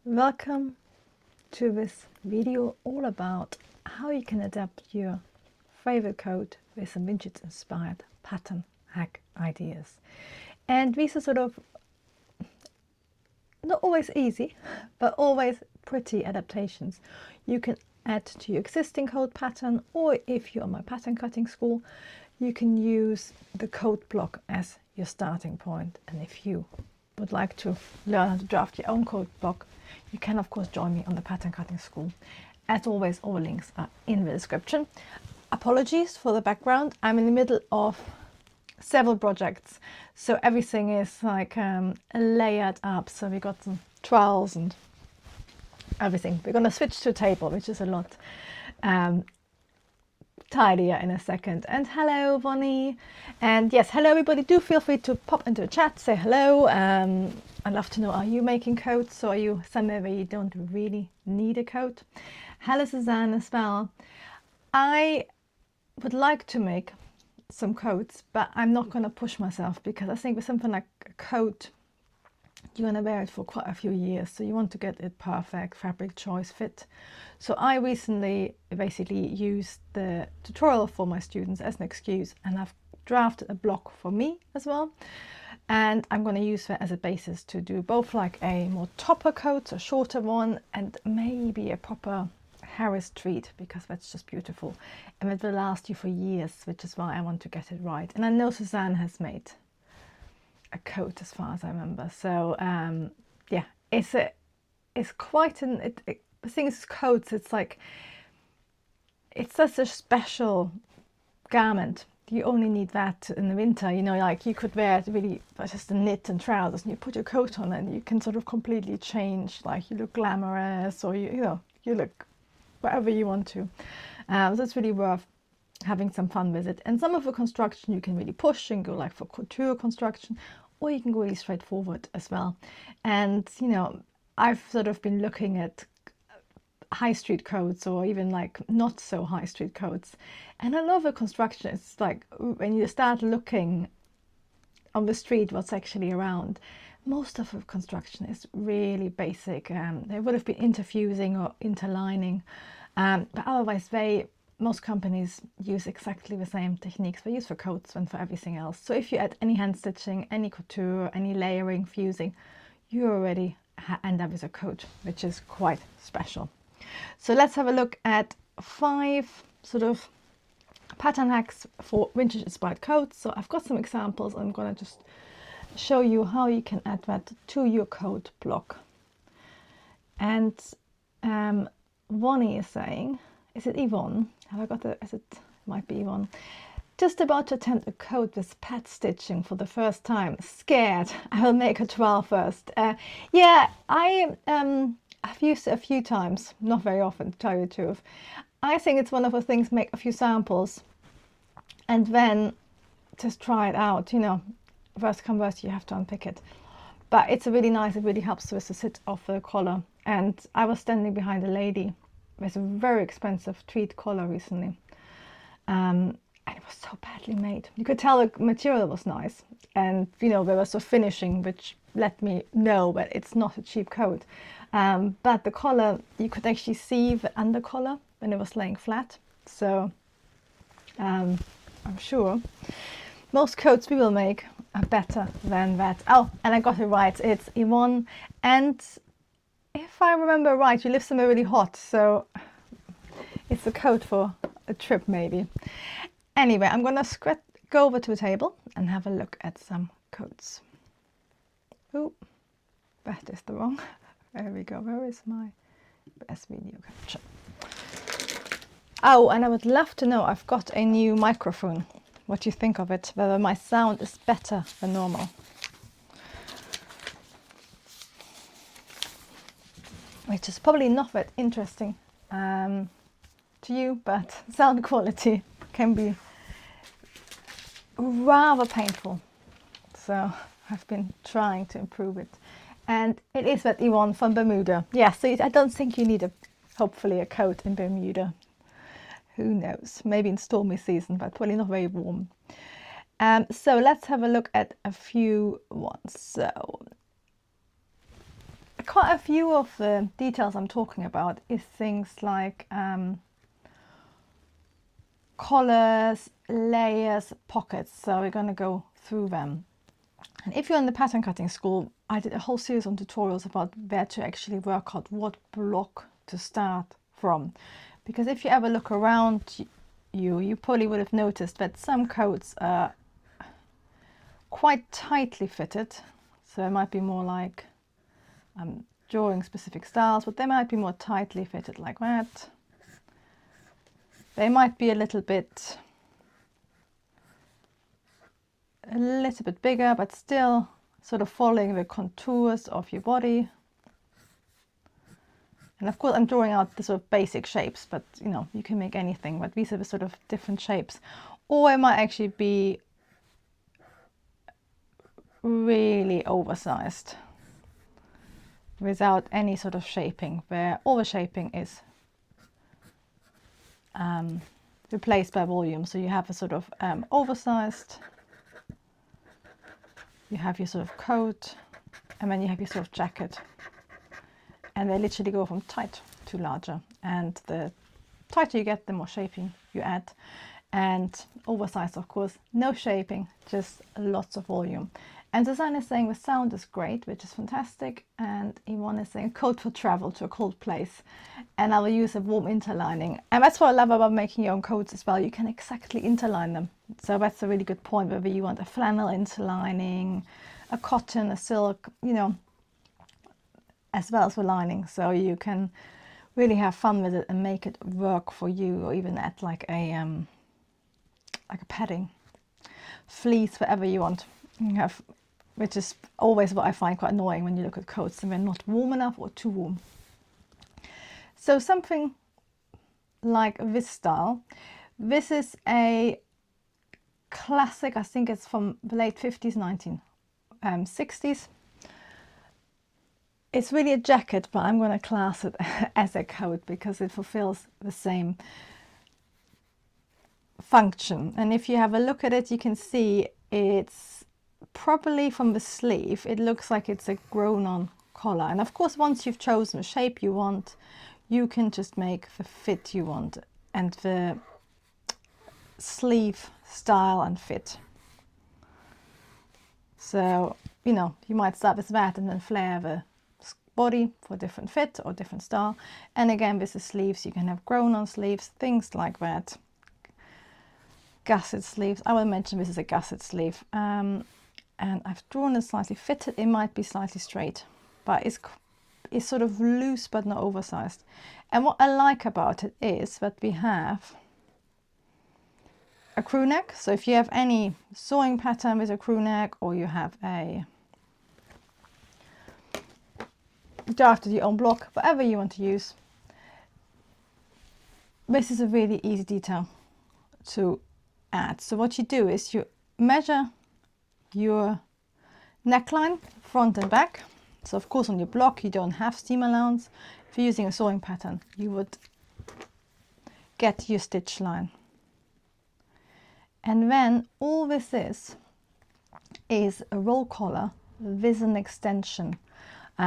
Welcome to this video all about how you can adapt your favorite coat with some vintage inspired pattern hack ideas. And these are sort of not always easy, but always pretty adaptations you can add to your existing coat pattern, or if you're on my pattern cutting school, you can use the coat block as your starting point. And if you would like to learn how to draft your own coat block, you can of course join me on the pattern cutting school. As always, all the links are in the description. Apologies for the background. I'm in the middle of several projects, so everything is like layered up. So we got some trowels and everything. We're going to switch to a table, which is a lot tidier in a second. And hello, Bonnie. And yes, hello everybody. Do feel free to pop into the chat, say hello. I'd love to know, are you making coats, or are you somewhere where you don't really need a coat? Hello, Suzanne, as well. I would like to make some coats, but I'm not going to push myself, because I think with something like a coat, you want to wear it for quite a few years, so you want to get it perfect fabric choice fit. So I recently basically used the tutorial for my students as an excuse, and I've drafted a block for me as well, and I'm going to use that as a basis to do both like a more topper coat, a shorter one, and maybe a proper Harris treat, because that's just beautiful and it will last you for years, which is why I want to get it right. And I know Suzanne has made a coat as far as I remember, so yeah, it's quite an the thing is, coats, it's like, it's such a special garment. You only need that in the winter, you know, like you could wear it really just a knit and trousers, and you put your coat on and you can sort of completely change, like you look glamorous, or you know, you look whatever you want to. So it's really worth having some fun with it. And some of the construction you can really push and go like for couture construction, or you can go really straightforward as well. And you know, I've sort of been looking at high street coats, or even like not so high street coats, and I love the construction. It's like when you start looking on the street what's actually around, most of the construction is really basic. They would have been interfusing or interlining, but otherwise most companies use exactly the same techniques they use for coats and for everything else. So if you add any hand stitching, any couture, any layering, fusing, you already end up with a coat, which is quite special. So let's have a look at 5 sort of pattern hacks for vintage inspired coats. So I've got some examples. I'm going to just show you how you can add that to your coat block. And Vonnie is saying, is it Yvonne? Have I got the, is it might be Yvonne. Just about to attempt a coat with pad stitching for the first time. Scared. I will make a trowel first. Yeah, I've used it a few times, not very often to tell you the truth. I think it's one of the things, make a few samples and then just try it out, you know. Worst come worst, you have to unpick it. But it's really nice, it really helps with the sit of the collar. And I was standing behind a lady with a very expensive tweed collar recently. And it was so badly made. You could tell the material was nice. And, you know, there was a finishing which let me know that it's not a cheap coat. But the collar, you could actually see the under collar when it was laying flat. So I'm sure most coats we will make are better than that. Oh, and I got it right. It's Yvonne. And if I remember right, you live somewhere really hot. So it's a coat for a trip maybe. Anyway, I'm going to go over to the table and have a look at some coats. Oh, that is the wrong. There we go. Where is my best video capture? Oh, and I would love to know, I've got a new microphone. What do you think of it? Whether my sound is better than normal. Which is probably not that interesting to you, but sound quality can be rather painful. So I've been trying to improve it. And it is that Yvonne from Bermuda. Yeah, so I don't think you need hopefully a coat in Bermuda. Who knows? Maybe in stormy season, but probably not very warm. So let's have a look at a few ones. So quite a few of the details I'm talking about is things like collars, layers, pockets. So we're going to go through them. And if you're in the pattern cutting school, I did a whole series of tutorials about where to actually work out what block to start from. Because if you ever look around you probably would have noticed that some coats are quite tightly fitted. So it might be more like drawing specific styles, but they might be more tightly fitted like that. They might be a little bit bigger, but still sort of following the contours of your body. And of course I'm drawing out the sort of basic shapes, but you know, you can make anything, but these are the sort of different shapes. Or it might actually be really oversized without any sort of shaping, where all the shaping is replaced by volume. So you have a sort of oversized, you have your sort of coat, and then you have your sort of jacket. And they literally go from tight to larger. And the tighter you get, the more shaping you add. And oversized, of course, no shaping, just lots of volume. And Susanne is saying the sound is great, which is fantastic. And Yvonne is saying coat for travel to a cold place. And I will use a warm interlining. And that's what I love about making your own coats as well. You can exactly interline them. So that's a really good point, whether you want a flannel interlining, a cotton, a silk, you know, as well as the lining. So you can really have fun with it and make it work for you, or even add like a padding, fleece, whatever you want. You have, which is always what I find quite annoying when you look at coats and they're not warm enough or too warm. So something like this style. This is a classic, I think it's from the late 50s, 1960s. It's really a jacket, but I'm going to class it as a coat because it fulfills the same function. And if you have a look at it, you can see it's properly from the sleeve. It looks like it's a grown-on collar. And of course, once you've chosen the shape you want, you can just make the fit you want and the sleeve style and fit. So, you know, you might start with that and then flare the body for different fit or different style. And again, with the sleeves, you can have grown-on sleeves, things like that. Gusset sleeves. I will mention this is a gusset sleeve. And I've drawn it slightly fitted. It might be slightly straight, but it's sort of loose but not oversized. And what I like about it is that we have a crew neck. So if you have any sewing pattern with a crew neck, or you have a drafted your own block, whatever you want to use, this is a really easy detail to add. So what you do is you measure your neckline front and back. So of course on your block you don't have seam allowance. If you're using a sewing pattern, you would get your stitch line. And then all this is a roll collar with an extension,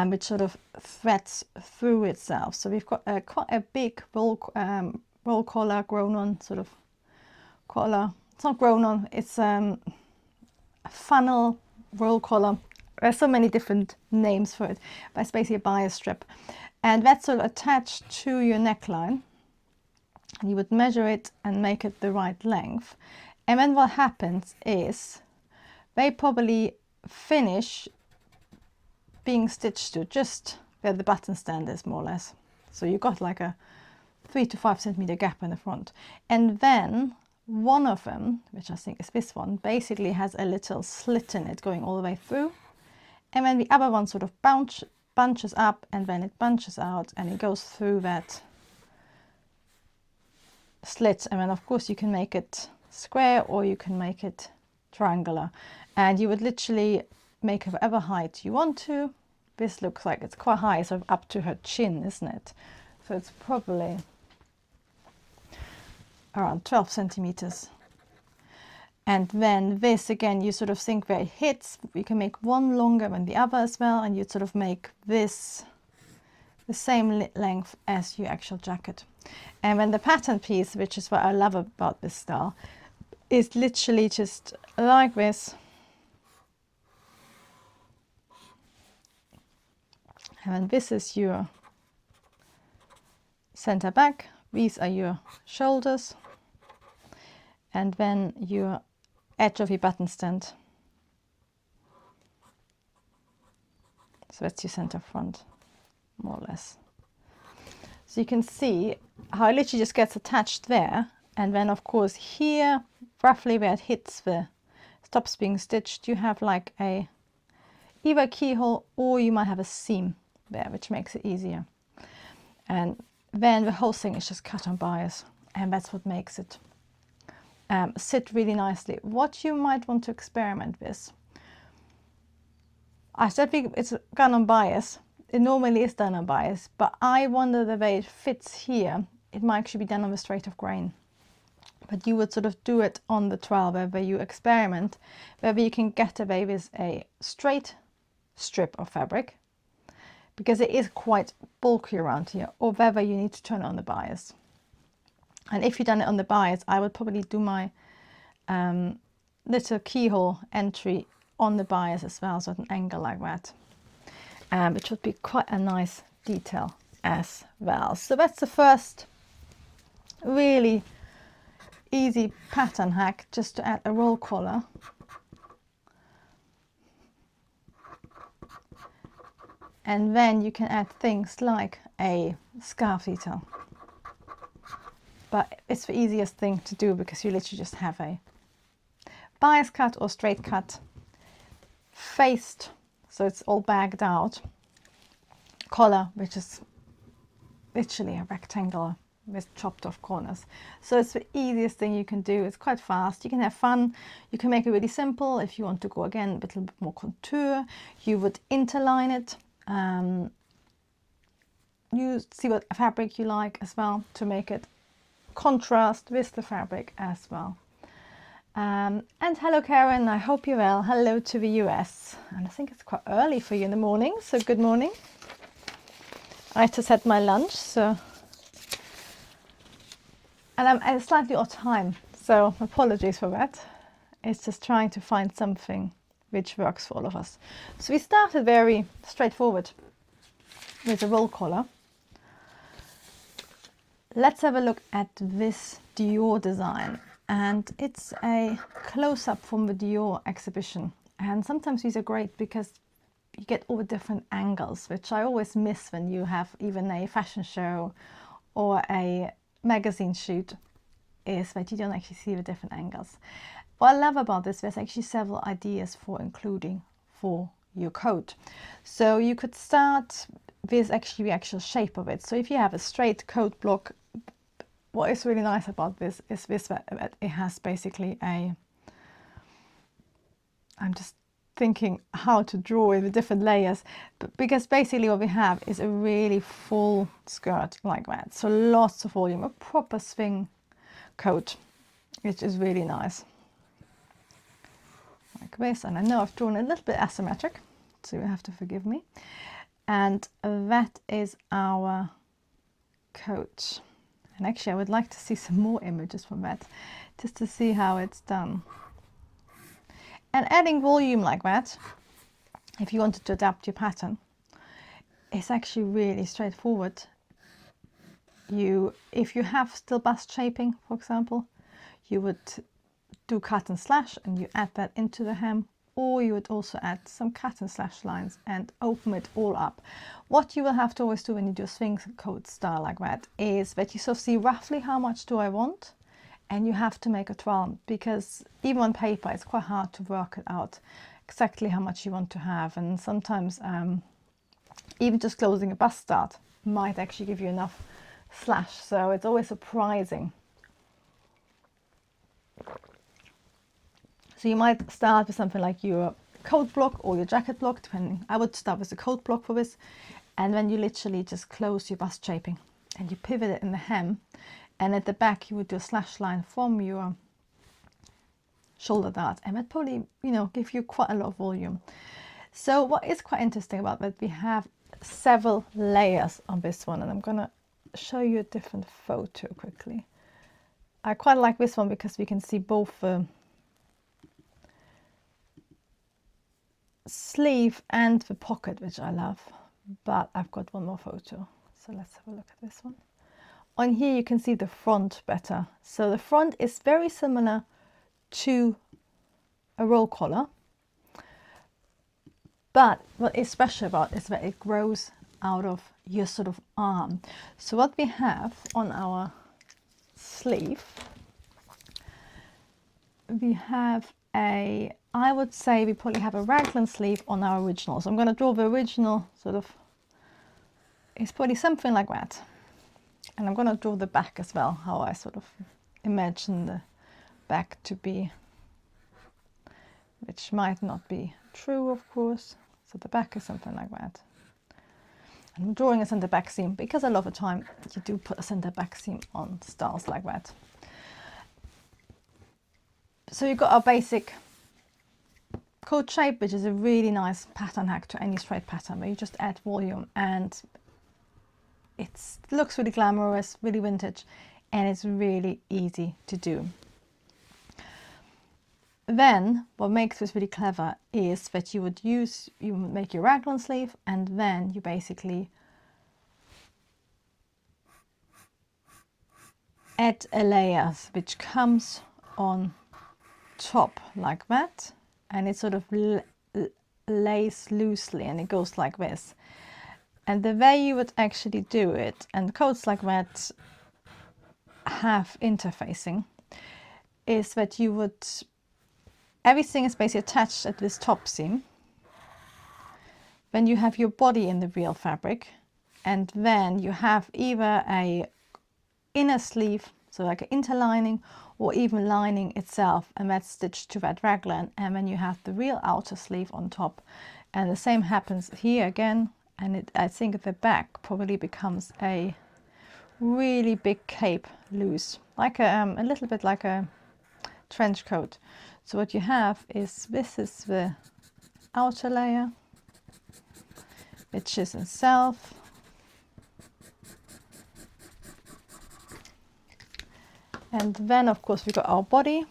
which sort of threads through itself. So we've got quite a big roll collar, grown-on sort of collar. It's not grown-on, it's a funnel roll collar. There's so many different names for it, but it's basically a bias strip. And that's sort of attached to your neckline. You would measure it and make it the right length. And then what happens is they probably finish being stitched to just where the button stand is, more or less. So you've got like a 3 to 5 centimeter gap in the front. And then one of them, which I think is this one, basically has a little slit in it going all the way through. And then the other one sort of bunches up, and then it bunches out and it goes through that slit. And then of course you can make it square or you can make it triangular. And you would literally make it whatever height you want to. This looks like it's quite high, sort of up to her chin, isn't it? So it's probably around 12 centimeters. And then this again, you sort of think where it hits. You can make one longer than the other as well, and you sort of make this the same length as your actual jacket. And when the pattern piece, which is what I love about this style, is literally just like this. And then this is your center back, these are your shoulders, and then your edge of your button stand. So that's your center front, more or less. So you can see how it literally just gets attached there, and then of course here, roughly where it hits the stops being stitched, you have like a either keyhole or you might have a seam there, which makes it easier. And then the whole thing is just cut on bias, and that's what makes it sit really nicely. What you might want to experiment with, I said it's done on bias. It normally is done on bias, but I wonder the way it fits here, it might actually be done on the straight of grain. But you would sort of do it on the 12, where you experiment, whether you can get away with a straight strip of fabric, because it is quite bulky around here, or whether you need to turn it on the bias. And if you've done it on the bias, I would probably do my little keyhole entry on the bias as well, so at an angle like that, which would be quite a nice detail as well. So that's the first really easy pattern hack, just to add a roll collar. And then you can add things like a scarf detail. But it's the easiest thing to do because you literally just have a bias cut or straight cut, faced, so it's all bagged out, collar, which is literally a rectangle with chopped off corners. So it's the easiest thing you can do. It's quite fast. You can have fun. You can make it really simple. If you want to go again a little bit more contour, you would interline it. You see what fabric you like as well to make it contrast with the fabric as well. And hello Karen, I hope you're well. Hello to the US, and I think it's quite early for you in the morning, so good morning. I just had my lunch, so, and I'm at a slightly odd time, so apologies for that. It's just trying to find something which works for all of us. So we started very straightforward with a roll collar. Let's have a look at this Dior design, and it's a close-up from the Dior exhibition. And sometimes these are great because you get all the different angles, which I always miss when you have even a fashion show or a magazine shoot, is that you don't actually see the different angles. What I love about this, there's actually several ideas for including for your coat. So you could start with actually the actual shape of it. So if you have a straight coat block, what is really nice about this is that it has basically a, I'm just thinking how to draw in the different layers, but because basically what we have is a really full skirt like that. So lots of volume, a proper swing coat, which is really nice. Like this, and I know I've drawn a little bit asymmetric, so you have to forgive me. And that is our coat. And actually I would like to see some more images from that, just to see how it's done. And adding volume like that, if you wanted to adapt your pattern, is actually really straightforward. If you have still bust shaping, for example, you would do cut and slash and you add that into the hem, or you would also add some cut and slash lines and open it all up. What you will have to always do when you do a swing coat style like that is that you sort of see roughly how much do I want, and you have to make a 12, because even on paper it's quite hard to work it out exactly how much you want to have. And sometimes even just closing a bust start might actually give you enough slash, so it's always surprising. So you might start with something like your coat block or your jacket block, depending. I would start with the coat block for this, and then you literally just close your bust shaping and you pivot it in the hem, and at the back you would do a slash line from your shoulder dart, and that probably, you know, give you quite a lot of volume. So what is quite interesting about that, we have several layers on this one, and I'm gonna show you a different photo quickly. I quite like this one because we can see both the sleeve and the pocket, which I love. But I've got one more photo, so let's have a look at this one. On here you can see the front better. So the front is very similar to a roll collar, but what is special about it is that it grows out of your sort of arm. So what we have on our sleeve, we have a, I would say we probably have a raglan sleeve on our original. So I'm going to draw the original sort of, it's probably something like that. And I'm going to draw the back as well, how I sort of imagine the back to be, which might not be true, of course. So the back is something like that. I'm drawing a center back seam because a lot of the time you do put a center back seam on styles like that. So you've got our basic coat shape, which is a really nice pattern hack to any straight pattern where you just add volume, and it looks really glamorous, really vintage, and it's really easy to do. Then what makes this really clever is that you would make your raglan sleeve, and then you basically add a layer which comes on top like that, and it sort of lays loosely, and it goes like this. And the way you would actually do it, and coats like that have interfacing, is that you would, everything is basically attached at this top seam. Then you have your body in the real fabric, and then you have either a inner sleeve, so like an interlining, or even lining itself, and that's stitched to that raglan, and then you have the real outer sleeve on top. And the same happens here again, and I think the back probably becomes a really big cape loose, like a little bit like a trench coat. So what you have is, this is the outer layer, which is itself. And then of course we've got our body,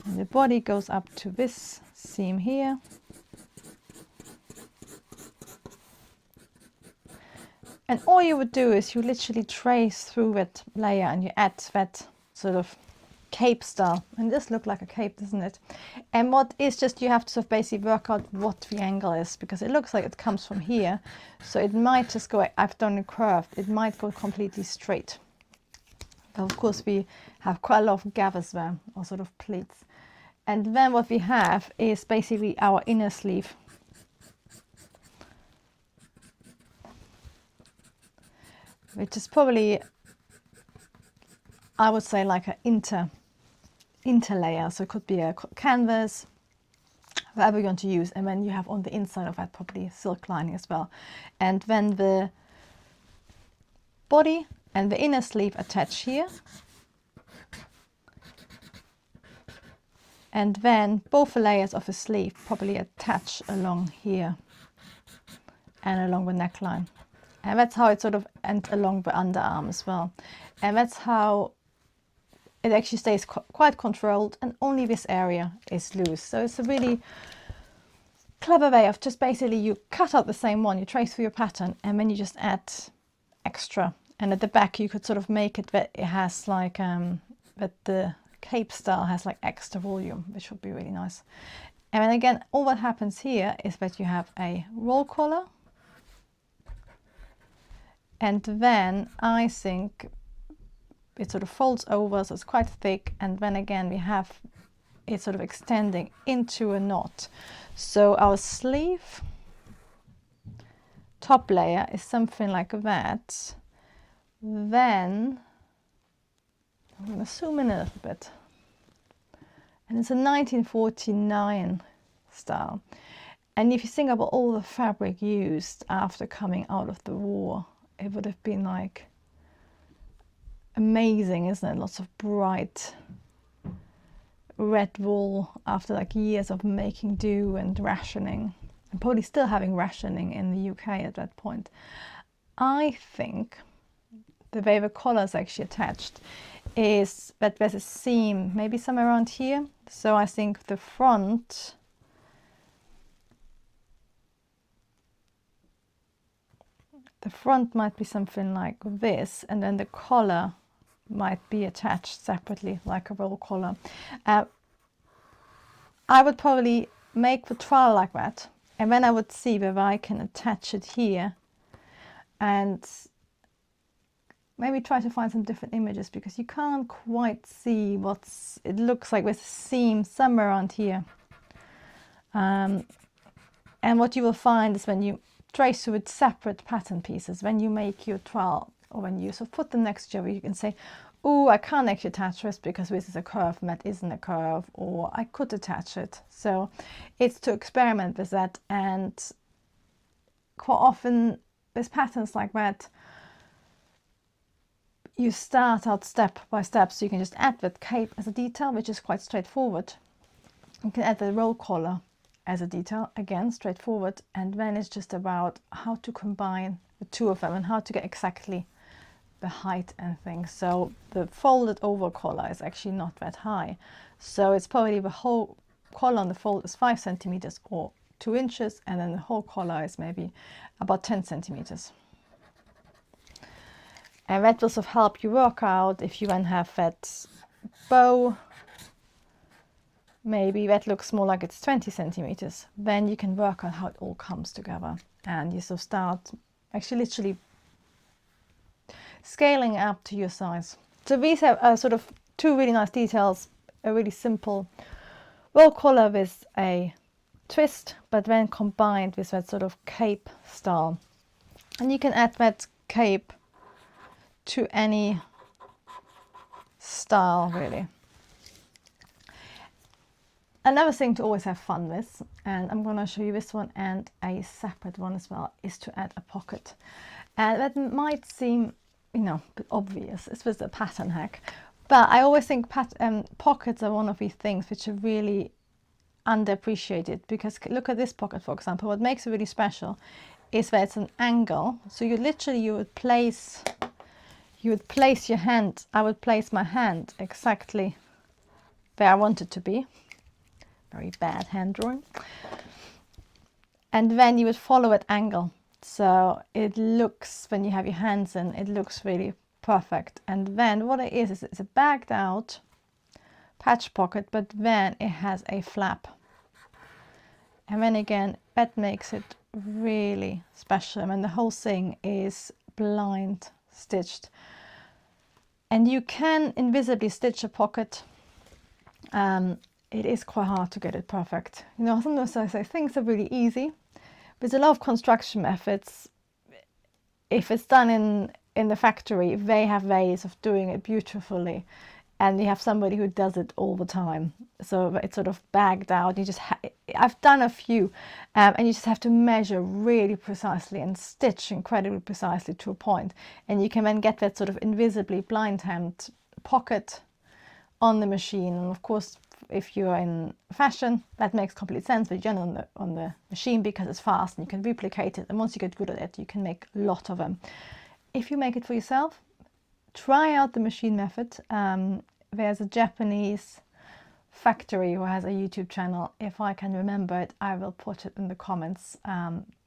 and the body goes up to this seam here. And all you would do is you literally trace through that layer, and you add that sort of cape style, and this looks like a cape, doesn't it? And what is just, you have to sort of basically work out what the angle is, because it looks like it comes from here, so it might just go, I've done it curved, it might go completely straight. But of course we have quite a lot of gathers there, or sort of pleats. And then what we have is basically our inner sleeve. Which is probably, I would say, like an interlayer. So it could be a canvas, whatever you want to use. And then you have on the inside of that probably silk lining as well. And then the body and the inner sleeve attach here. And then both the layers of the sleeve probably attach along here and along the neckline. And that's how it sort of ends along the underarm as well. And that's how it actually stays quite controlled, and only this area is loose. So it's a really clever way of just basically, you cut out the same one, you trace through your pattern, and then you just add extra. And at the back you could sort of make it that it has like, that the cape style has like extra volume, which would be really nice. And then again, all that happens here is that you have a roll collar. And then I think it sort of folds over, so it's quite thick. And then again, we have it sort of extending into a knot. So our sleeve top layer is something like that. Then I'm going to zoom in a little bit. And it's a 1949 style. And if you think about all the fabric used after coming out of the war, it would have been like amazing, isn't it? Lots of bright red wool after like years of making do and rationing. and probably still having rationing in the UK at that point. I think the way the collar is actually attached is that there's a seam, maybe somewhere around here. So I think the front might be something like this, and then the collar might be attached separately like a roll collar. I would probably make the trowel like that, and then I would see whether I can attach it here, and maybe try to find some different images, because you can't quite see it looks like with a seam somewhere around here. And what you will find is when you trace with separate pattern pieces, when you make your trowel, or when you sort of put them next to each other, you can say, oh, I can't actually attach this because this is a curve and that isn't a curve, or I could attach it. So it's to experiment with that. And quite often with patterns like that, you start out step by step, so you can just add that cape as a detail, which is quite straightforward. You can add the roll collar as a detail, again straightforward, and then it's just about how to combine the two of them and how to get exactly the height and things. So the folded over collar is actually not that high, so it's probably the whole collar on the fold is 5 centimeters or 2 inches, and then the whole collar is maybe about 10 centimeters. And that will sort of help you work out if you then have that bow, maybe that looks more like it's 20 centimeters, then you can work out how it all comes together, and you sort of start actually literally scaling up to your size. So these are sort of 2 really nice details, a really simple roll collar with a twist, but then combined with that sort of cape style. And you can add that cape to any style, really. Another thing to always have fun with, and I'm going to show you this one and a separate one as well, is to add a pocket. And that might seem, you know, a bit obvious. It's just a pattern hack, but I always think pockets are one of these things which are really underappreciated, because look at this pocket, for example. What makes it really special is that it's an angle, so you would place your hand. I would place my hand exactly where I want it to be. Very bad hand drawing. And then you would follow at angle, so it looks, when you have your hands in, it looks really perfect. And then what it is it's a bagged out patch pocket, but then it has a flap, and then again that makes it really special. And the whole thing is blind stitched, and you can invisibly stitch a pocket. It is quite hard to get it perfect. You know, sometimes I say things are really easy. There's a lot of construction methods. If it's done in the factory, they have ways of doing it beautifully, and you have somebody who does it all the time. So it's sort of bagged out. You just I've done a few, and you just have to measure really precisely and stitch incredibly precisely to a point, and you can then get that sort of invisibly blind hand pocket on the machine. And of course, if you're in fashion, that makes complete sense, but you're on the machine because it's fast and you can replicate it, and once you get good at it, you can make a lot of them. If you make it for yourself, try out the machine method. There's a Japanese factory who has a YouTube channel. If I can remember it, I will put it in the comments.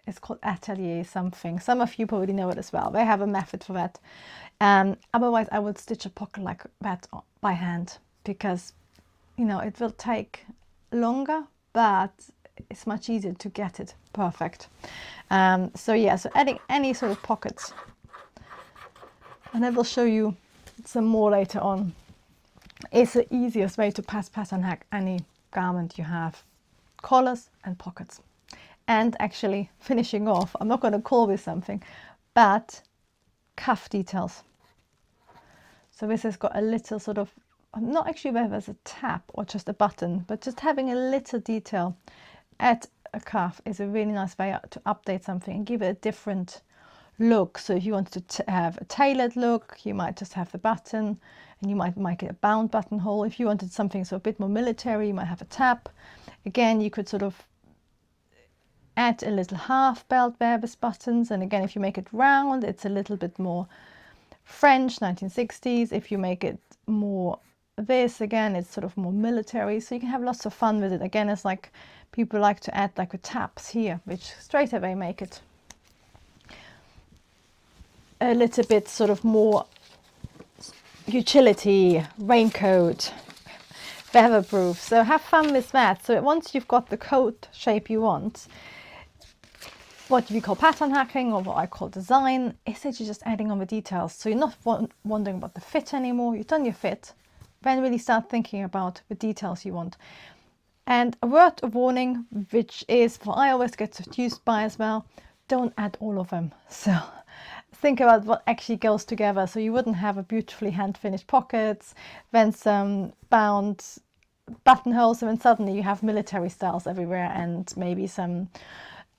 It's called Atelier something. Some of you probably know it as well. They have a method for that. Otherwise, I would stitch a pocket like that by hand, because, you know, it will take longer, but it's much easier to get it perfect. So yeah, so adding any sort of pockets, and I will show you some more later on, is the easiest way to pattern hack any garment you have. Collars and pockets. And actually finishing off, I'm not going to call this something, but cuff details. So this has got a little sort of, I'm not actually whether there's a tab or just a button, but just having a little detail at a cuff is a really nice way to update something and give it a different look. So if you wanted to have a tailored look, you might just have the button, and you might make it a bound buttonhole. If you wanted something so a bit more military, you might have a tab. Again, you could sort of add a little half belt there with buttons. And again, if you make it round, it's a little bit more French 1960s. If you make it more this, again, it's sort of more military. So you can have lots of fun with it. Again, it's like people like to add like with tabs here, which straight away make it a little bit sort of more utility, raincoat, weatherproof. So have fun with that. So once you've got the coat shape you want, what we call pattern hacking, or what I call design, is that you're just adding on the details. So you're not wondering about the fit anymore. You've done your fit, then really start thinking about the details you want. And a word of warning, which is what I always get confused by as well, don't add all of them. So think about what actually goes together. So you wouldn't have a beautifully hand finished pockets, then some bound buttonholes, and then suddenly you have military styles everywhere and maybe some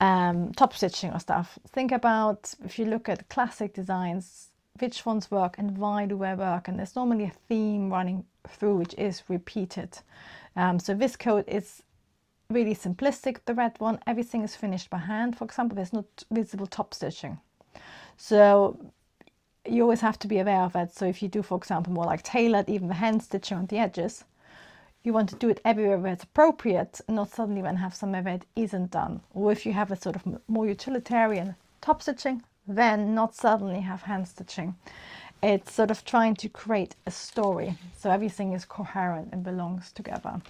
top stitching or stuff. Think about, if you look at classic designs, which ones work and why do they work, and there's normally a theme running through which is repeated. So this coat is really simplistic, the red one. Everything is finished by hand. For example, there's not visible top stitching, so you always have to be aware of that. So if you do, for example, more like tailored, even the hand stitching on the edges, you want to do it everywhere where it's appropriate, and not suddenly then have somewhere where it isn't done. Or if you have a sort of more utilitarian top stitching, then not suddenly have hand stitching. It's sort of trying to create a story, so everything is coherent and belongs together.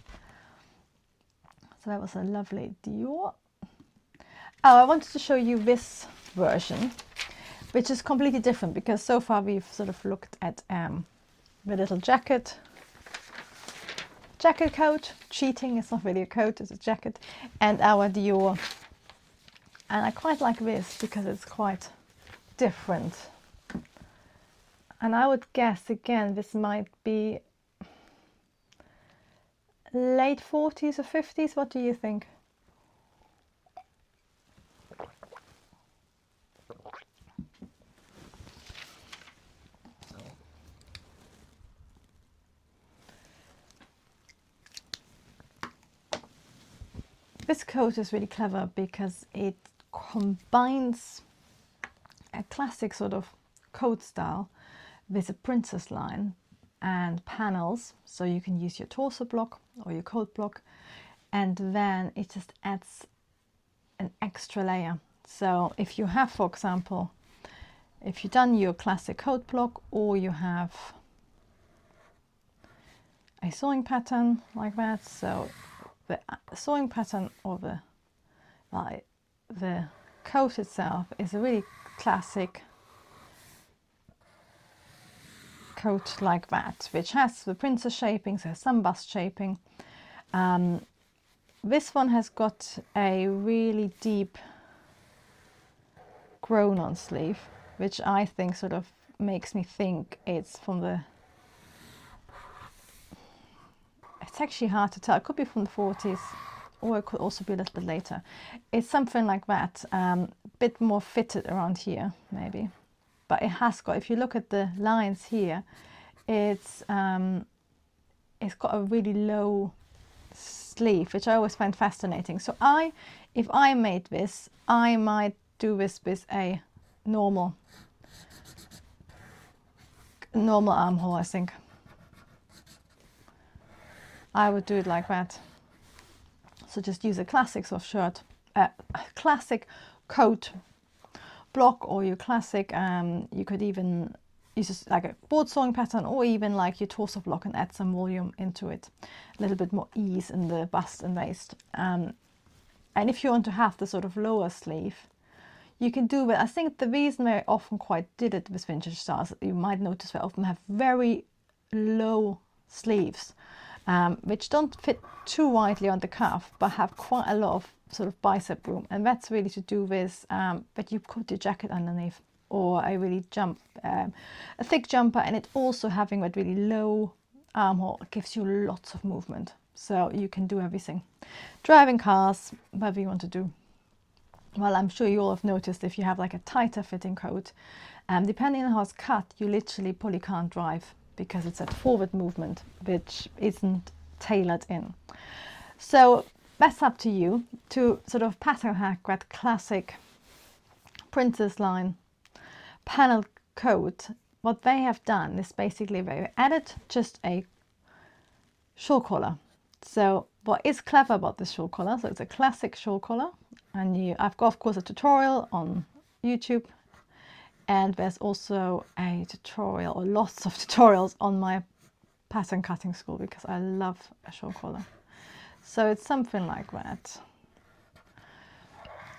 So that was a lovely Dior. Oh, I wanted to show you this version, which is completely different, because so far we've sort of looked at the little jacket coat. Cheating, it's not really a coat, it's a jacket, and our Dior. And I quite like this because it's quite different. And I would guess, again, this might be late 40s or 50s. What do you think? This coat is really clever because it combines a classic sort of coat style with a princess line and panels, so you can use your torso block or your coat block, and then it just adds an extra layer. So if you have, for example, if you've done your classic coat block, or you have a sewing pattern like that, so the sewing pattern or the coat itself is a really classic coat like that, which has the princess shaping, so some bust shaping. This one has got a really deep grown on sleeve, which I think sort of makes me think it's from the, it's actually hard to tell, it could be from the 40s, or it could also be a little bit later. It's something like that, bit more fitted around here maybe. But it has got, if you look at the lines here, it's got a really low sleeve, which I always find fascinating. So if I made this, I might do this with a normal armhole, I think. I would do it like that. So just use a classic sort of shirt, a classic coat block, or your classic, you could even use like a board sewing pattern, or even like your torso block, and add some volume into it, a little bit more ease in the bust and waist. And if you want to have the sort of lower sleeve, you can do it. I think the reason I often quite did it with vintage styles, you might notice they often have very low sleeves, which don't fit too widely on the calf, but have quite a lot of sort of bicep room, and that's really to do with that you put your jacket underneath, or a really a thick jumper, and it also having that really low armhole gives you lots of movement, so you can do everything. Driving cars, whatever you want to do. Well, I'm sure you all have noticed, if you have like a tighter fitting coat, depending on how it's cut, you literally probably can't drive, because it's that forward movement which isn't tailored in. So that's up to you to sort of pattern hack that classic princess line panel coat. What they have done is basically they added just a shawl collar. So what is clever about this shawl collar, so it's a classic shawl collar, and I've got of course a tutorial on YouTube, and there's also a tutorial, or lots of tutorials, on my pattern cutting school, because I love a shawl collar. So it's something like that.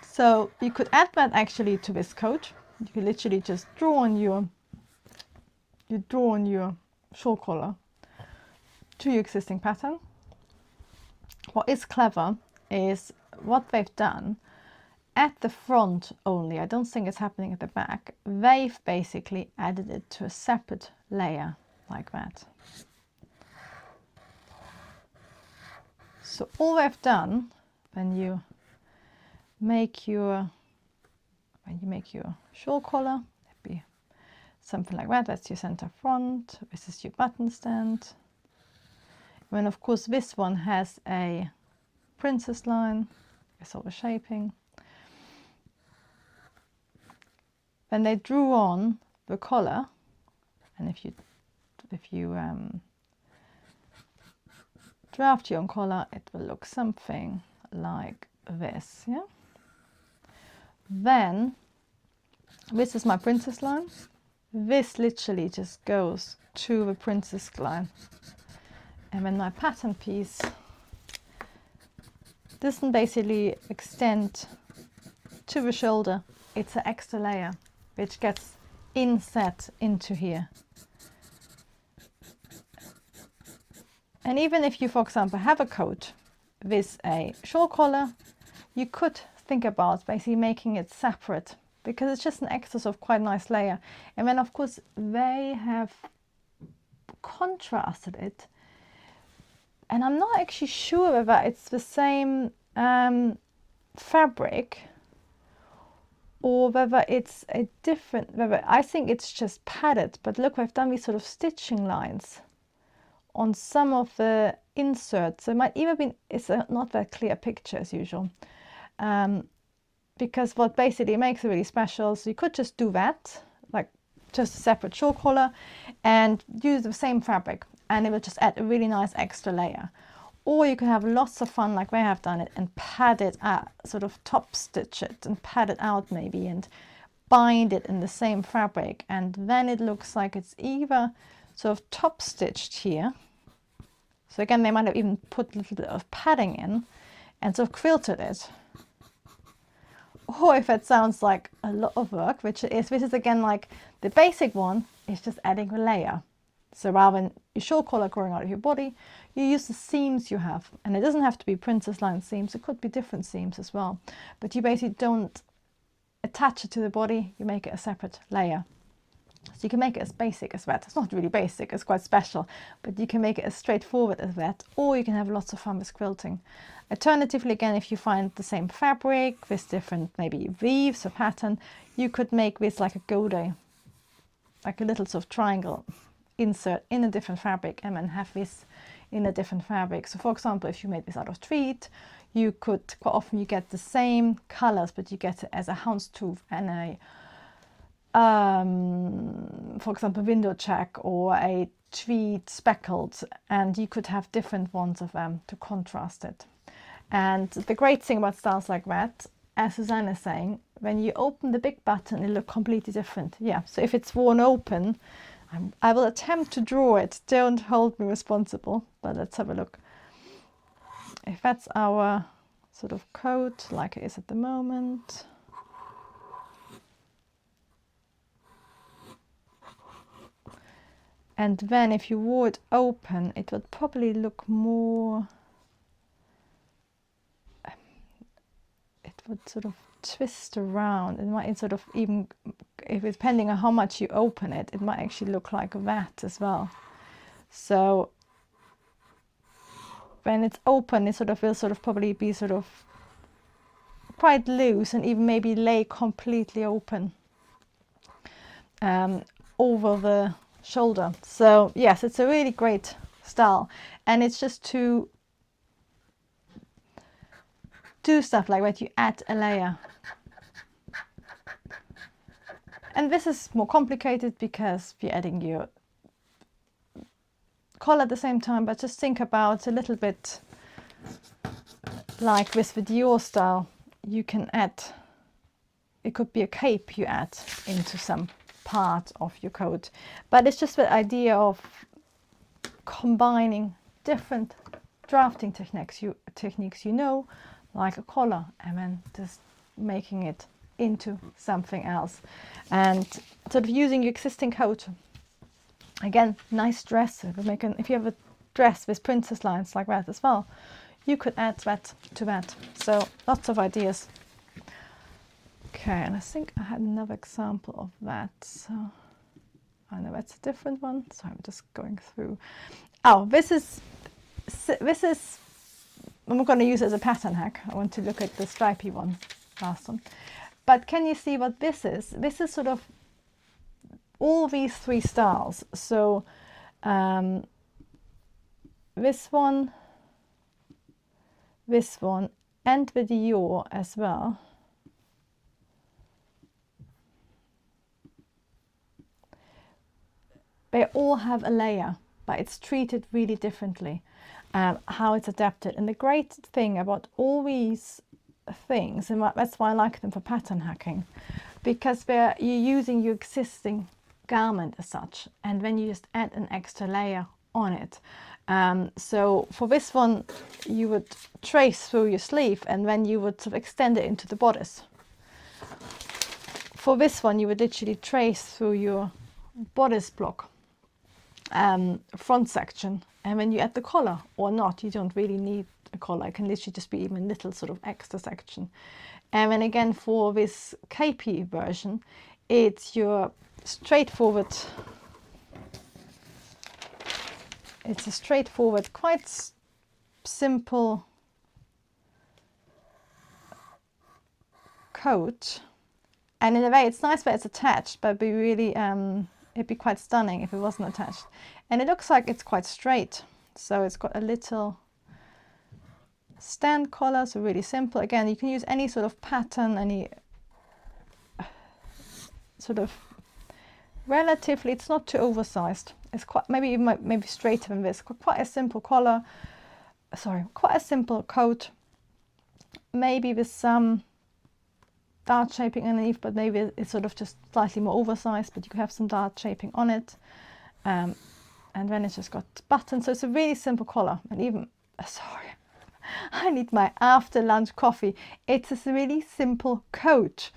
So you could add that actually to this coat. You could literally just draw on your shawl collar to your existing pattern. What is clever is what they've done at the front only. I don't think it's happening at the back. They've basically added it to a separate layer like that. So all they've done when you make your shawl collar, it'd be something like that. That's your center front. This is your button stand. When of course this one has a princess line, it's all the shaping. Then they drew on the collar, and if you draft your own collar, it will look something like this. Yeah. Then this is my princess line. This literally just goes to the princess line. And then my pattern piece doesn't basically extend to the shoulder. It's an extra layer which gets inset into here. And even if you, for example, have a coat with a shawl collar, you could think about basically making it separate, because it's just an extra sort of quite nice layer. And then of course they have contrasted it, and I'm not actually sure whether it's the same fabric or whether it's a different, whether I think it's just padded. But look, I've done these sort of stitching lines on some of the inserts. So it might even be, it's not that clear picture as usual, because what basically makes it really special, so you could just do that, like just a separate shawl collar, and use the same fabric, and it will just add a really nice extra layer. Or you can have lots of fun like they have done it and pad it out, sort of top stitch it and pad it out maybe, and bind it in the same fabric, and then it looks like it's either sort of top stitched here. So again, they might have even put a little bit of padding in and sort of quilted it. Or if it sounds like a lot of work, which it is, this is again like the basic one, is just adding a layer. So rather than your shawl collar growing out of your body, you use the seams you have. And it doesn't have to be princess line seams, it could be different seams as well. But you basically don't attach it to the body, you make it a separate layer. So you can make it as basic as that. It's not really basic, it's quite special, but you can make it as straightforward as that, or you can have lots of fun with quilting. Alternatively, again, if you find the same fabric with different maybe weaves or pattern, you could make this like a godé, like a little sort of triangle insert in a different fabric, and then have this in a different fabric. So for example, if you made this out of tweed, you could, quite often you get the same colors, but you get it as a houndstooth and a for example, window check, or a tweed speckled, and you could have different ones of them to contrast it. And the great thing about styles like that, as Susanne is saying, when you open the big button, it looks completely different. Yeah, so if it's worn open, I will attempt to draw it. Don't hold me responsible, but let's have a look. If that's our sort of coat, like it is at the moment. And then if you wore it open, it would probably look more, it would sort of twist around. It might sort of even, if it's depending on how much you open it, it might actually look like that as well. So when it's open, it sort of will sort of probably be sort of quite loose, and even maybe lay completely open over the shoulder. So yes, it's a really great style, and it's just to do stuff like that. You add a layer. And this is more complicated because you're adding your collar at the same time, but just think about a little bit like with the Dior style. You can add, it could be a cape you add into some part of your coat, but it's just the idea of combining different drafting techniques you know, like a collar, and then just making it into something else, and sort of using your existing coat. Again, nice dress. If you have a dress with princess lines like that as well, you could add that to that. So lots of ideas. Okay, and I think I had another example of that. So I know that's a different one. So I'm just going through. Oh, this is. I'm going to use it as a pattern hack. I want to look at the stripy one, last one. But can you see what this is? This is sort of all these three styles. So this one, and the Dior as well. They all have a layer, but it's treated really differently, how it's adapted. And the great thing about all these things, and that's why I like them for pattern hacking, because you're using your existing garment as such, and then you just add an extra layer on it. So for this one, you would trace through your sleeve, and then you would sort of extend it into the bodice. For this one, you would literally trace through your bodice block, front section, and then you add the collar or not. You don't really need a collar. It can literally just be even a little sort of extra section. And then again, for this capey version, it's your straightforward, it's a straightforward, quite simple coat. And in a way, it's nice that it's attached, but it'd be really, it'd be quite stunning if it wasn't attached. And it looks like it's quite straight. So it's got a little stand collar, so really simple. Again, you can use any sort of pattern, any sort of relatively, it's not too oversized. It's quite, maybe straighter than this. Quite a simple collar, quite a simple coat, maybe with some dart shaping underneath, but maybe it's sort of just slightly more oversized, but you could have some dart shaping on it. And then it's just got buttons. So it's a really simple collar. And even, sorry, I need my after lunch coffee. It's a really simple coat.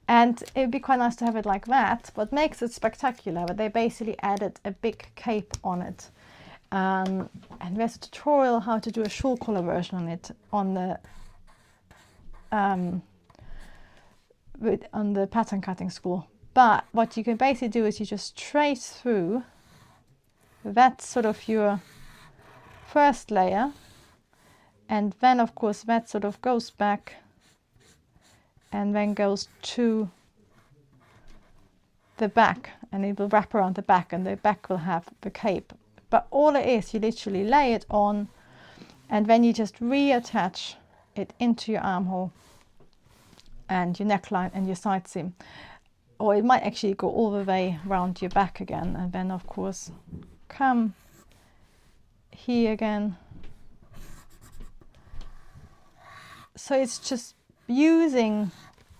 And it'd be quite nice to have it like that. What makes it spectacular, but they basically added a big cape on it. And there's a tutorial how to do a shawl collar version on it on the pattern cutting school. But what you can basically do is you just trace through. That's sort of your first layer, and then of course that sort of goes back and then goes to the back, and it will wrap around the back, and the back will have the cape. But all it is, you literally lay it on, and then you just reattach it into your armhole and your neckline and your side seam. Or it might actually go all the way around your back again, and then of course come here again. So it's just using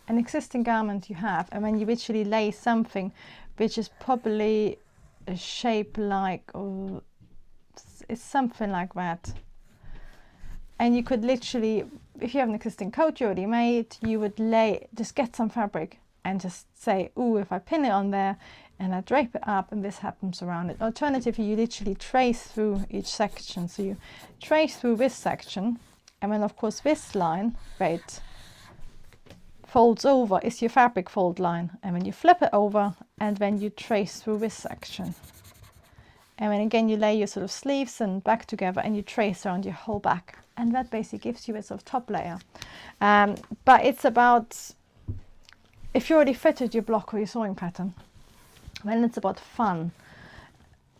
an existing garment you have, and then you literally lay something which is probably a shape like, or it's something like that. And you could literally, if you have an existing coat you already made, you would just get some fabric and just say, ooh, if I pin it on there and I drape it up, and this happens around it. Alternatively, you literally trace through each section. So you trace through this section, and then of course this line, where it folds over, is your fabric fold line. And then you flip it over, and then you trace through this section. And then again, you lay your sort of sleeves and back together, and you trace around your whole back. And that basically gives you a sort of top layer. But it's about, if you already fitted your block or your sewing pattern, then it's about fun.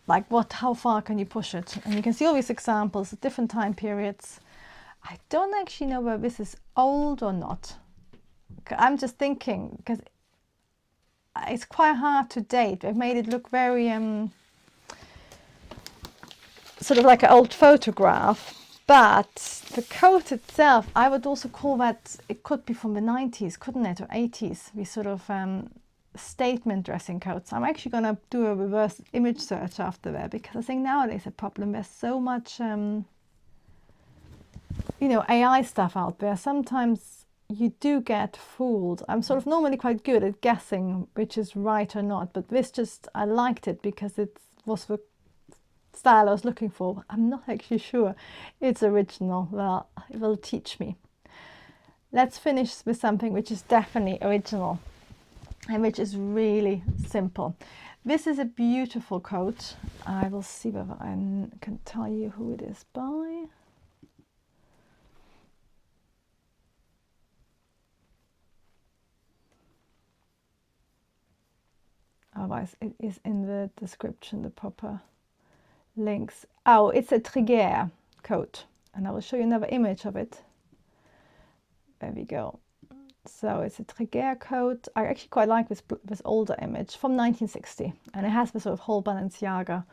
Like how far can you push it? And you can see all these examples at different time periods. I don't actually know whether this is old or not. I'm just thinking, because it's quite hard to date. They've made it look very sort of like an old photograph, but the coat itself, I would also call that, it could be from the 90s, couldn't it, or 80s, these sort of statement dressing coats. I'm actually going to do a reverse image search after that, because I think nowadays a problem, there's so much you know, AI stuff out there. Sometimes you do get fooled. I'm sort of normally quite good at guessing which is right or not, but this just, I liked it because it was the style I was looking for. I'm not actually sure it's original. Well, it will teach me. Let's finish with something which is definitely original and which is really simple. This is a beautiful coat. I will see whether I can tell you who it is by. Otherwise it is in the description, the proper links. Oh, it's a Triguer coat, and I will show you another image of it. There we go. So it's a Triguer coat. I actually quite like this older image from 1960, and it has this sort of whole Balenciaga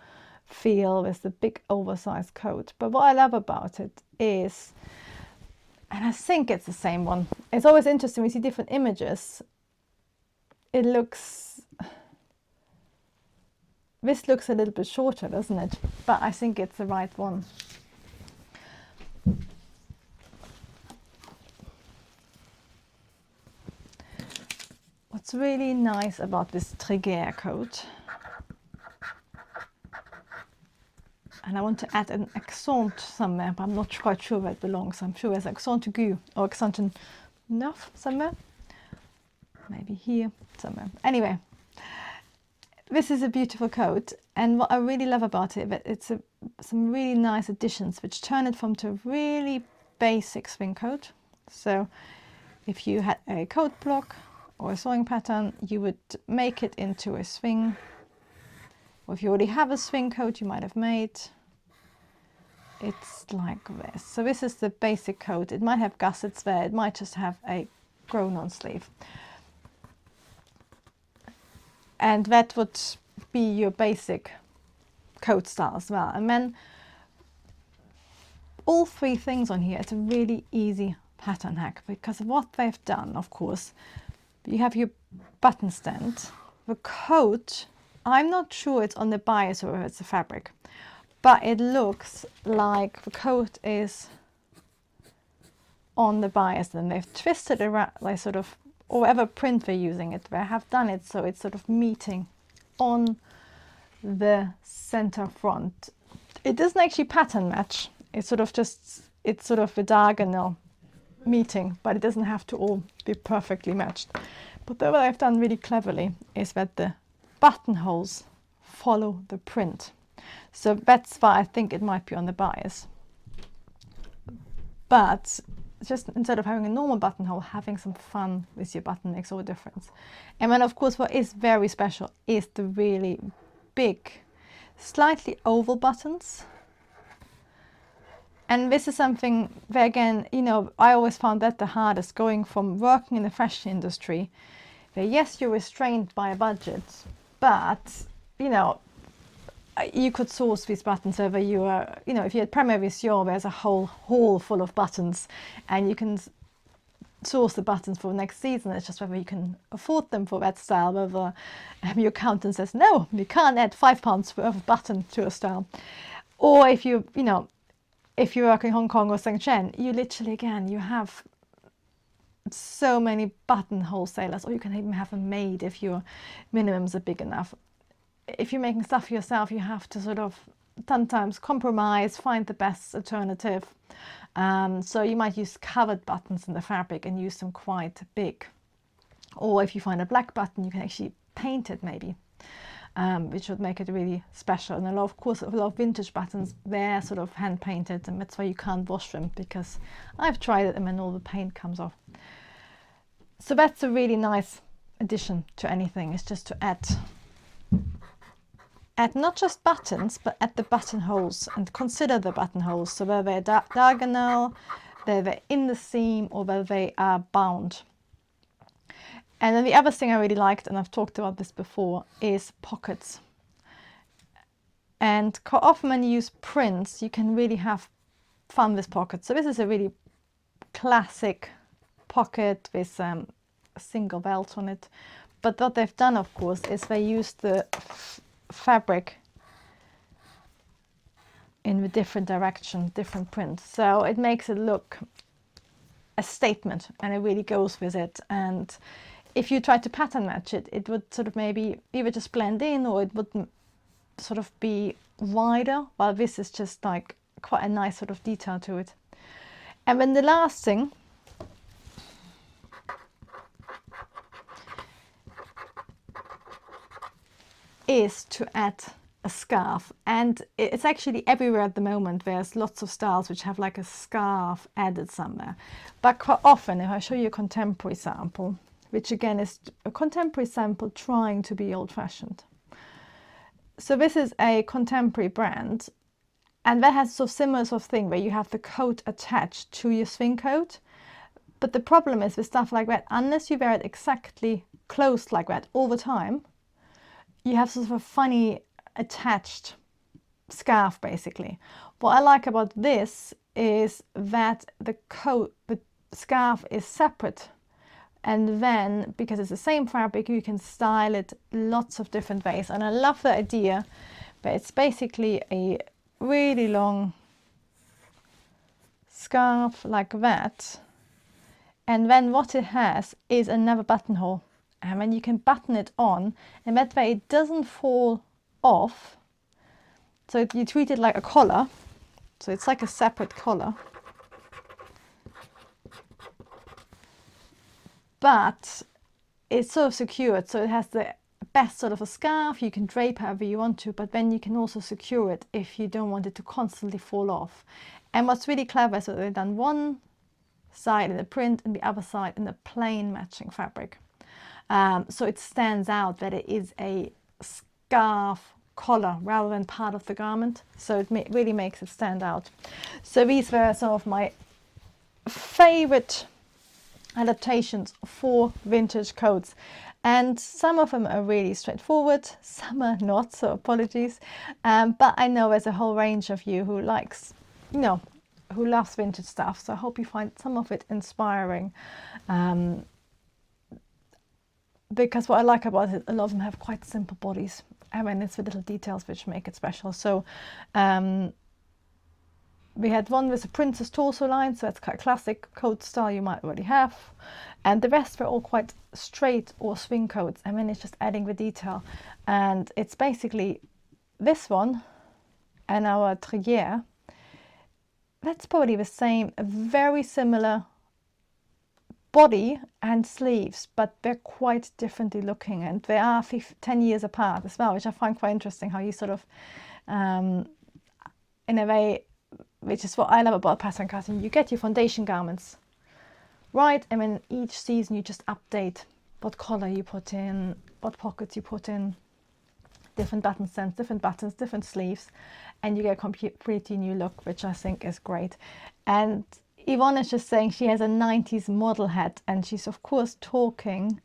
feel with the big oversized coat. But what I love about it is, and I think it's the same one, it's always interesting when you see different images. It looks, this looks a little bit shorter, doesn't it? But I think it's the right one. What's really nice about this Triguer coat, and I want to add an accent somewhere, but I'm not quite sure where it belongs. I'm sure there's accent aigu or accent neuf somewhere. Maybe here somewhere. Anyway, this is a beautiful coat, and what I really love about it, that it's some really nice additions which turn it from to a really basic swing coat. So if you had a coat block or a sewing pattern, you would make it into a swing. Or if you already have a swing coat you might have made, it's like this. So this is the basic coat. It might have gussets there, it might just have a grown-on sleeve. And that would be your basic coat style as well. And then all three things on here, it's a really easy pattern hack, because of what they've done, of course. You have your button stand. The coat, I'm not sure it's on the bias or it's the fabric, but it looks like the coat is on the bias, and they've twisted around, like sort of, or whatever print they're using it, they have done it so it's sort of meeting on the center front. It doesn't actually pattern match. It's sort of just, it's sort of a diagonal meeting, but it doesn't have to all be perfectly matched. But what I've done really cleverly is that the buttonholes follow the print. So that's why I think it might be on the bias. But just instead of having a normal buttonhole, having some fun with your button makes all the difference. And then of course what is very special is the really big, slightly oval buttons. And this is something that, again, you know, I always found that the hardest, going from working in the fashion industry, where yes, you're restrained by a budget, but, you know, you could source these buttons over you are, you know, if you're at Premier Vision, there's a whole hall full of buttons, and you can source the buttons for next season. It's just whether you can afford them for that style, whether your accountant says, no, you can't add £5 worth of button to a style. Or if you, you know, if you work in Hong Kong or Shenzhen, you literally, again, you have so many button wholesalers, or you can even have them made if your minimums are big enough. If you're making stuff yourself, you have to sort of sometimes compromise, find the best alternative. So you might use covered buttons in the fabric and use them quite big. Or if you find a black button, you can actually paint it maybe, which would make it really special. And of course, a lot of vintage buttons, they're sort of hand painted, and that's why you can't wash them, because I've tried it and then all the paint comes off. So that's a really nice addition to anything, is just to add not just buttons, but add the buttonholes, and consider the buttonholes. So whether they're diagonal, whether they're in the seam or whether they are bound. And then the other thing I really liked, and I've talked about this before, is pockets. And quite often when you use prints, you can really have fun with pockets. So this is a really classic pocket with a single welt on it. But what they've done, of course, is they used the fabric in a different direction, different prints. So it makes it look a statement, and it really goes with it. And if you try to pattern match it, it would sort of maybe either just blend in, or it would sort of be wider, while this is just like quite a nice sort of detail to it. And then the last thing is to add a scarf, and it's actually everywhere at the moment. There's lots of styles which have like a scarf added somewhere, but quite often, if I show you a contemporary sample, which again is a contemporary sample trying to be old-fashioned. So this is a contemporary brand, and that has sort of similar sort of thing where you have the coat attached to your swing coat. But the problem is with stuff like that, unless you wear it exactly closed like that all the time, you have sort of a funny attached scarf basically. What I like about this is that the scarf is separate, and then because it's the same fabric, you can style it lots of different ways. And I love the idea, but it's basically a really long scarf like that, and then what it has is another buttonhole, and then you can button it on, and that way it doesn't fall off. So you treat it like a collar, so it's like a separate collar, but it's sort of secured, so it has the best sort of a scarf. You can drape however you want to, but then you can also secure it if you don't want it to constantly fall off. And what's really clever is that they've done one side in the print and the other side in the plain matching fabric. So it stands out that it is a scarf collar rather than part of the garment, so it really makes it stand out. So these were some of my favorite adaptations for vintage coats, and some of them are really straightforward, some are not, so apologies, but I know there's a whole range of you who likes, who loves vintage stuff, so I hope you find some of it inspiring, because what I like about it, a lot of them have quite simple bodies, and then it's the little details which make it special. So we had one with a princess torso line, so that's quite classic coat style you might already have, and the rest were all quite straight or swing coats, and then it's just adding the detail. And it's basically this one and our Trier, that's probably the same, very similar body and sleeves, but they're quite differently looking, and they are 10 years apart as well, which I find quite interesting, how you sort of in a way, which is what I love about pattern cutting, you get your foundation garments right, and then each season you just update what color you put in, what pockets you put in, different button stems, different buttons, different sleeves, and you get a completely new look, which I think is great. And Yvonne is just saying she has a 90s model hat, and she's of course talking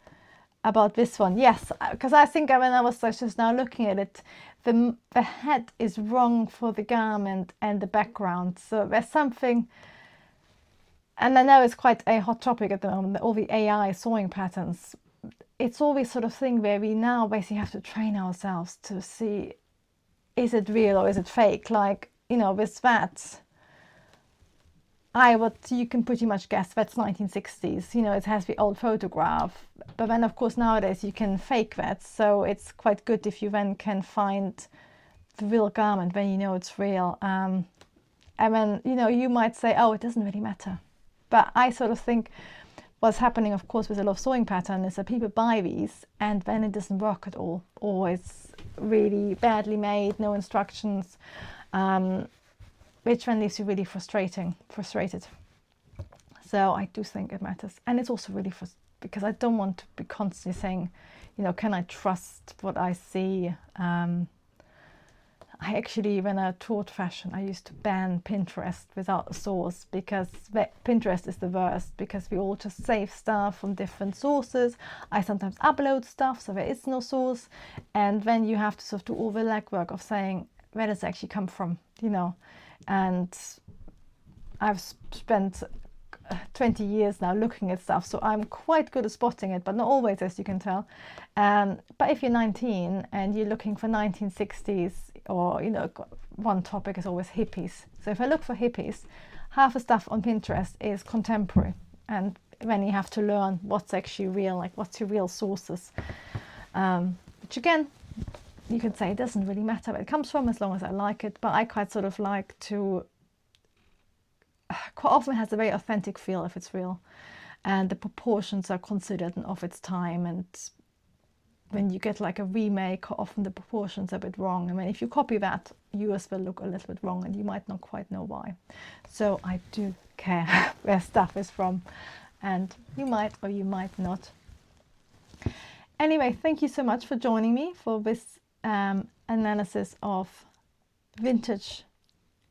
about this one. Yes, because I think when I was just now looking at it, the hat is wrong for the garment and the background. So there's something, and I know it's quite a hot topic at the moment, all the AI sewing patterns. It's always sort of thing where we now basically have to train ourselves to see, is it real or is it fake? Like, with that, you can pretty much guess that's 1960s, it has the old photograph, but then of course nowadays you can fake that, so it's quite good if you then can find the real garment when it's real, and then you might say, oh, it doesn't really matter, but I sort of think what's happening of course with a lot of sewing pattern is that people buy these and then it doesn't work at all, or it's really badly made, no instructions, which then leaves you really frustrated. So I do think it matters, and it's also really because I don't want to be constantly saying, can I trust what I see? I I actually, when I taught fashion, I used to ban Pinterest without a source, because Pinterest is the worst, because we all just save stuff from different sources. I sometimes upload stuff, so there is no source. And then you have to sort of do all the legwork of saying, where does it actually come from, you know? And I've spent 20 years now looking at stuff, so I'm quite good at spotting it, but not always, as you can tell. But if you're 19 and you're looking for 1960s, or, you know, one topic is always hippies. So if I look for hippies, half the stuff on Pinterest is contemporary, and then you have to learn what's actually real, like what's your real sources, which again, you could say it doesn't really matter where it comes from as long as I like it. But I quite sort of like to, quite often it has a very authentic feel if it's real, and the proportions are considered and of its time. And when you get like a remake, often the proportions are a bit wrong, and then if you copy that, yours will look a little bit wrong, and you might not quite know why. So I do care where stuff is from, and you might or you might not. Anyway, thank you so much for joining me for this analysis of vintage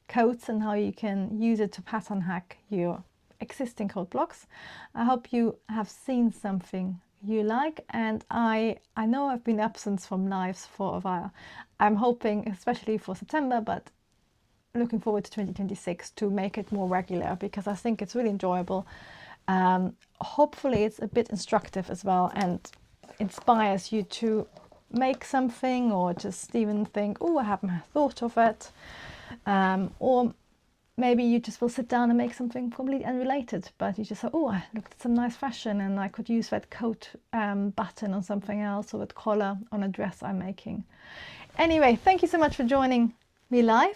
coats and how you can use it to pattern hack your existing coat blocks. I hope you have seen something you like, and I know I've been absent from lives for a while. I'm hoping, especially for September, but looking forward to 2026 to make it more regular, because I think it's really enjoyable. Hopefully it's a bit instructive as well, and inspires you to make something, or just even think, oh, I haven't thought of it. Or maybe you just will sit down and make something completely unrelated, but you just say, oh, I looked at some nice fashion and I could use that coat button on something else, or that collar on a dress I'm making. Anyway, thank you so much for joining me live.